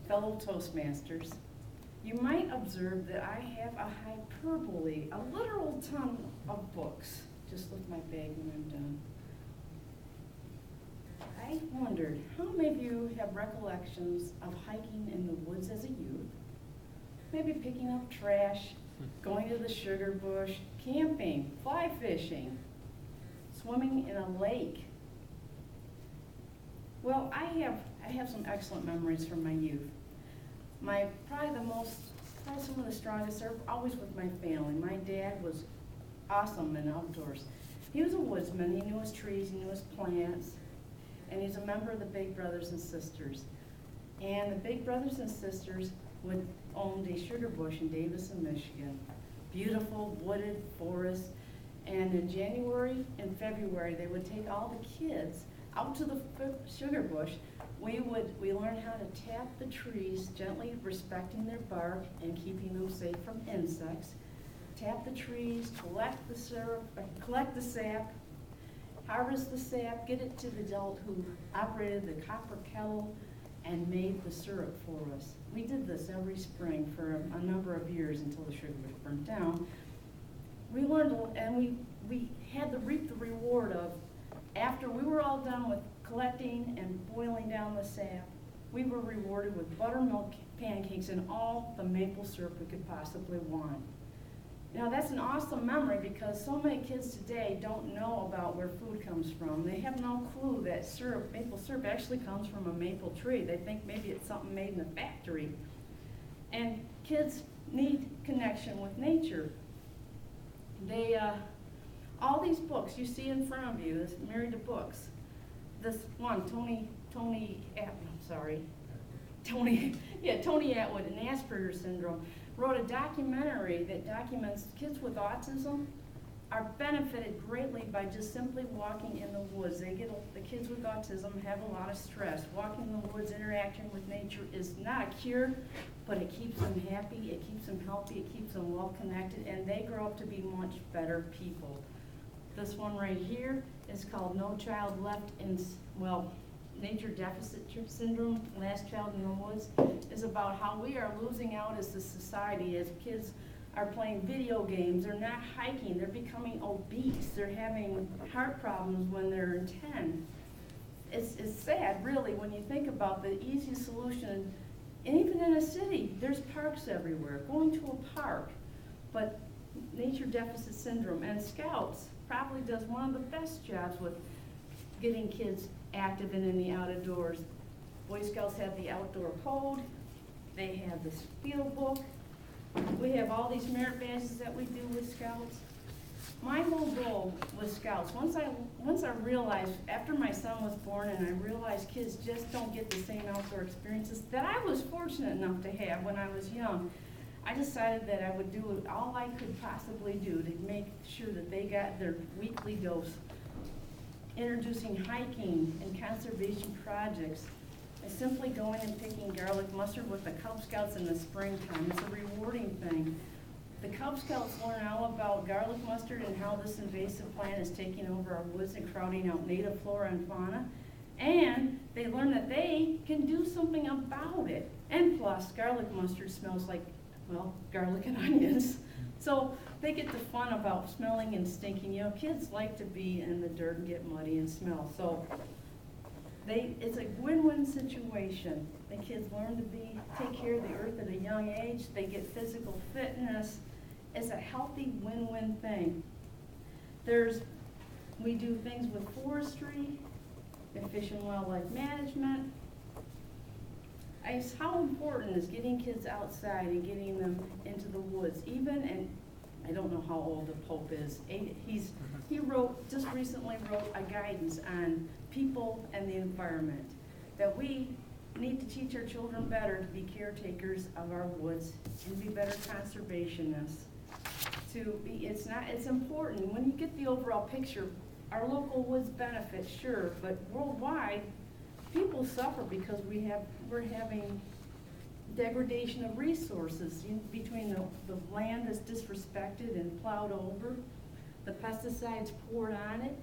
fellow Toastmasters, you might observe that I have a hyperbole, a literal ton of books. Just lift my bag when I'm done. I wondered, how many of you have recollections of hiking in the woods as a youth? Maybe picking up trash, going to the sugar bush, camping, fly fishing, swimming in a lake. Well, I have some excellent memories from my youth. Probably some of the strongest are always with my family. My dad was awesome in outdoors. He was a woodsman. He knew his trees, he knew his plants, and he's a member of the Big Brothers and Sisters. And the Big Brothers and Sisters owned a sugar bush in Davison, Michigan. Beautiful wooded forest. And in January and February, they would take all the kids out to the sugar bush. We learned how to tap the trees, gently respecting their bark and keeping them safe from insects. Tap the trees, collect the sap, harvest the sap, get it to the adult who operated the copper kettle and made the syrup for us. We did this every spring for a number of years until the sugar bush burnt down. We learned, and we had to reap the reward of, after we were all done with collecting and boiling down the sap, we were rewarded with buttermilk pancakes and all the maple syrup we could possibly want. Now that's an awesome memory because so many kids today don't know about where food comes from. They have no clue that maple syrup actually comes from a maple tree. They think maybe it's something made in a factory. And kids need connection with nature. All these books you see in front of you, this myriad of books. This one, Tony Atwood and Asperger's syndrome, wrote a documentary that documents kids with autism are benefited greatly by just simply walking in the woods. The kids with autism have a lot of stress. Walking in the woods, interacting with nature is not a cure, but it keeps them happy, it keeps them healthy, it keeps them well connected, and they grow up to be much better people. This one right here is called No Child Left in, Nature Deficit Syndrome, Last Child in the Woods, is about how we are losing out as a society as kids are playing video games, they're not hiking, they're becoming obese, they're having heart problems when they're 10. It's sad, really, when you think about the easy solution. And even in a city, there's parks everywhere, going to a park. But Nature Deficit Syndrome and Scouts probably does one of the best jobs with getting kids active and in the outdoors. Boy Scouts have the outdoor code, they have this field book, we have all these merit badges that we do with Scouts. My whole goal with Scouts, once I realized, after my son was born and I realized kids just don't get the same outdoor experiences that I was fortunate enough to have when I was young, I decided that I would do all I could possibly do to make sure that they got their weekly dose. Introducing hiking and conservation projects, and simply going and picking garlic mustard with the Cub Scouts in the springtime. It's a rewarding thing. The Cub Scouts learn all about garlic mustard and how this invasive plant is taking over our woods and crowding out native flora and fauna. And they learn that they can do something about it. And plus, garlic mustard smells like, garlic and onions. So they get the fun about smelling and stinking. You know, kids like to be in the dirt and get muddy and smell. So it's a win-win situation. The kids learn to take care of the earth at a young age. They get physical fitness. It's a healthy win-win thing. We do things with forestry, and fish and wildlife management. How important is getting kids outside and getting them into the woods? And I don't know how old the Pope is. He just recently wrote a guidance on people and the environment, that we need to teach our children better to be caretakers of our woods and be better conservationists. It's important. When you get the overall picture, our local woods benefit, sure, but worldwide, people suffer because we're having degradation of resources between the land that's disrespected and plowed over, the pesticides poured on it.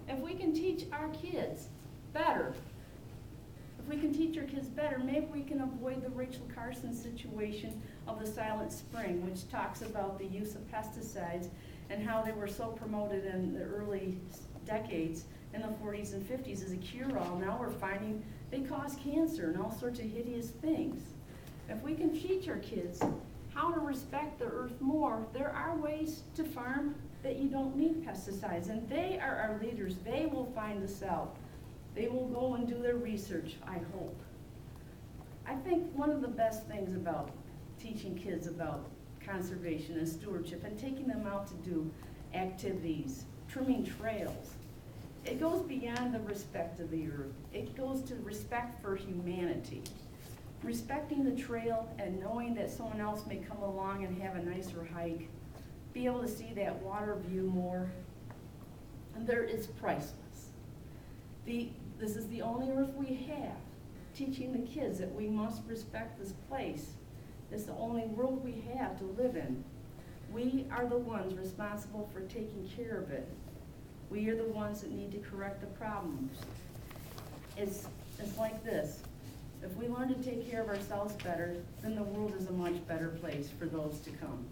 If we can teach our kids better, if If we can teach our kids better, maybe we can avoid the Rachel Carson situation of the Silent Spring, which talks about the use of pesticides and how they were so promoted in the early decades in the 40s and 50s as a cure-all. Now we're finding they cause cancer and all sorts of hideous things. If we can teach our kids how to respect the earth more, there are ways to farm that you don't need pesticides, and they are our leaders. They will find this out. They will go and do their research, I hope. I think one of the best things about teaching kids about conservation and stewardship and taking them out to do activities, trimming trails, it goes beyond the respect of the earth. It goes to respect for humanity. Respecting the trail and knowing that someone else may come along and have a nicer hike, be able to see that water view more, and there is priceless. This is the only earth we have. Teaching the kids that we must respect this place. It's the only world we have to live in. We are the ones responsible for taking care of it. We are the ones that need to correct the problems. It's like this. If we learn to take care of ourselves better, then the world is a much better place for those to come.